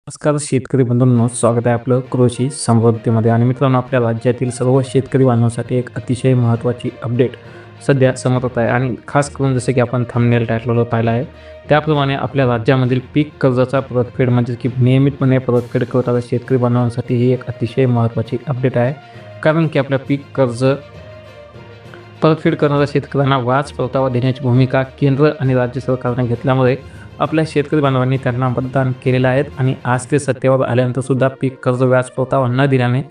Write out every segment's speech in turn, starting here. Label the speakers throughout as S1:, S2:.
S1: नमस्कार शेतकरी बंधूंनो, स्वागत आहे आपलं कृषी समृद्धीमध्ये. आणि मित्रांनो, आपल्या राज्यातील सर्व शेतकरी बांधवांसाठी एक अतिशय महत्त्वाची अपडेट सध्या समोर येत आहे. आणि खास करून जसं की आपण थंबनेल टायटलवर पाहिलं आहे त्याप्रमाणे आपल्या राज्यामधील पीक कर्जाचा परतफेड म्हणजे की नियमितपणे परतफेड करणाऱ्या शेतकरी बांधवांसाठी ही एक अतिशय महत्त्वाची अपडेट आहे. कारण की आपल्या पीक कर्ज परतफेड करणाऱ्या शेतकऱ्यांना व्याज परतावा देण्याची भूमिका केंद्र आणि राज्य सरकारने घेतल्यामुळे आपल्या शेतकरी बांधवांनी त्यांना मतदान केलेलं आहे. आणि आज ते सत्तेवर आल्यानंतर सुद्धा पीक कर्ज व्याज परतावा न दिल्याने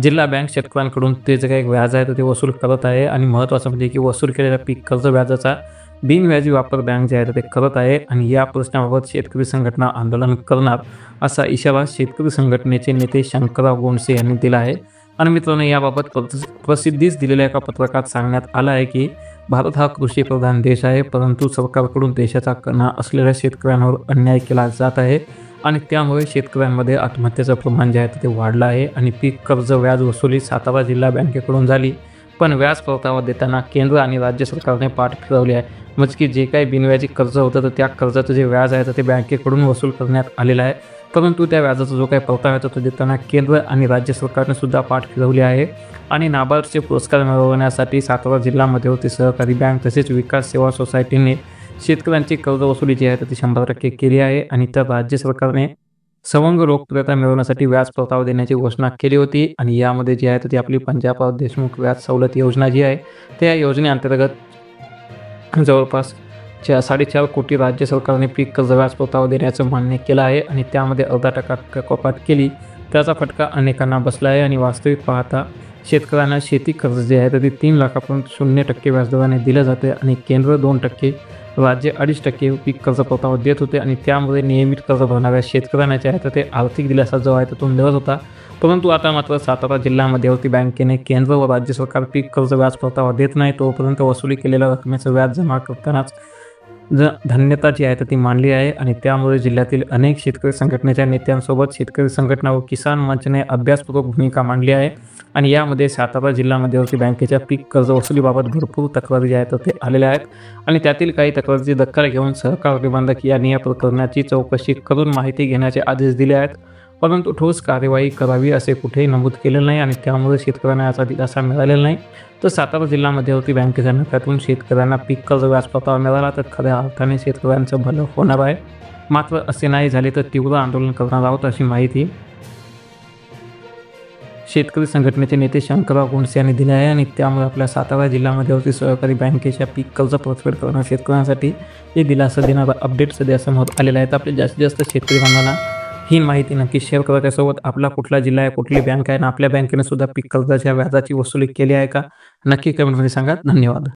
S1: जिल्हा बँक शेतकऱ्यांकडून ते जे काही व्याज आहे ते वसूल करत आहे. आणि महत्त्वाचं म्हणजे की वसूल केलेल्या पीक कर्ज व्याजाचा बिनव्याजी वापर बँक जे आहे ते करत आहे. आणि या प्रश्नाबाबत शेतकरी संघटना आंदोलन करणार असा इशारा शेतकरी संघटनेचे नेते शंकरराव गोंडसे यांनी दिला आहे. आणि मित्रांनो, याबाबत प्रसिद्धीस दिलेल्या एका पत्रकात सांगण्यात आलं आहे की भारत हा कृषीप्रधान देश आहे, परंतु सरकारकडून देशाचा कणा असलेल्या शेतकऱ्यांवर अन्याय केला जात आहे. आणि त्यामुळे शेतकऱ्यांमध्ये आत्महत्येचं प्रमाण जे आहे ते वाढलं आहे. आणि पीक कर्ज व्याज वसुली सातारा जिल्हा बँकेकडून झाली, पण व्याज परतावा देताना केंद्र आणि राज्य सरकारने पाठ फिरवली आहे. म्हणजे की जे काही बिनव्याजी कर्ज होतं तर त्या कर्जाचं जे व्याज आहे तर ते बँकेकडून वसूल करण्यात आलेलं आहे, परंतु त्या व्याजाचा जो काही परतावा येतो तो देताना केंद्र आणि राज्य सरकारने सुद्धा पाठ फिरवली आहे. आणि नाबार्डचे पुरस्कार मिळवण्यासाठी सातारा जिल्हा मध्यवर्ती सहकारी बँक तसेच विकास सेवा सोसायटीने शेतकऱ्यांची कर्ज वसुली जी आहे तर ती 100% केली आहे. आणि त्या राज्य सरकारने सवंग लोकप्रियता मिळवण्यासाठी व्याज परतावा देण्याची घोषणा केली होती. आणि यामध्ये जी आहे तर ती आपली पंजाबराव देशमुख व्याज सवलत योजना जी आहे त्या योजनेअंतर्गत जवळपास 4.5 कोटी राज्य सरकारने पीक कर्ज व्याज परतावा देण्याचं मान्य केलं आहे. आणि त्यामध्ये 0.5% कपात केली, त्याचा फटका अनेकांना बसला आहे. आणि वास्तविक पाहता शेतकऱ्यांना शेती कर्ज जे आहे तर ते 3 लाखापर्यंत 0% व्याजदराने दिलं जाते. आणि केंद्र 2%, राज्य 2.5% पीक कर्ज परतावा देत होते. आणि त्यामुळे नियमित कर्ज भरणाऱ्या शेतकऱ्यांना जे आहे तर ते आर्थिक दिलासा जो आहे तो मिळत होता. परंतु आता मात्र सातारा जिल्हा मध्यवर्ती बँकेने केंद्र व राज्य सरकार पीक कर्ज व्याज परतावा देत नाही तोपर्यंत वसुली केलेल्या रकमेचं व्याज जमा करतानाच धन्यता जी आहे तर ती मांडली आहे. आणि त्यामुळे जिल्ह्यातील अनेक शेतकरी संघटनेच्या नेत्यांसोबत शेतकरी संघटना व किसान मंचने अभ्यासपूर्वक भूमिका मांडली आहे. आणि यामध्ये सातारा जिल्हा मध्यवर्ती बँकेच्या पीक कर्ज वसुलीबाबत भरपूर तक्रारी जे आहेत तर ते आलेल्या आहेत. आणि त्यातील काही तक्रारीची दखल घेऊन सहकार निबंधक यांनी या प्रकरणाची चौकशी करून माहिती घेण्याचे आदेश दिले आहेत, परंतु ठोस कार्यवाही करावी असे कुठेही नमूद केलेलं नाही. आणि त्यामुळे शेतकऱ्यांना याचा दिलासा मिळालेला नाही. तर सातारा जिल्हा मध्यवर्ती बँकेच्या नफ्यातून शेतकऱ्यांना पीक कर्ज व्याज परतावा मिळाला तर खऱ्या अर्थाने शेतकऱ्यांचं भलं होणार आहे. मात्र असे नाही झाले तर तीव्र आंदोलन करणार आहोत अशी माहिती शेतकरी संघटनेचे नेते शंकरराव गोंडसे यांनी दिले आहे. आणि त्यामुळे आपल्या सातारा जिल्हा मध्यवर्ती सहकारी बँकेच्या पीक कर्ज परतफेड करणाऱ्या शेतकऱ्यांसाठी हे दिलासा देणारा अपडेट सध्या समोर आलेला आहे. तर आपले जास्तीत जास्त शेतकरी बांधवांना ही माहिती नक्की शेअर करा. त्यासोबत आपला कुठला जिल्हा आहे, कुठली बँक आहे आणि आपल्या बँकेने सुद्धा पीक कर्जाच्या व्याजाची वसुली केली आहे का, नक्की कमेंटमध्ये सांगा. धन्यवाद.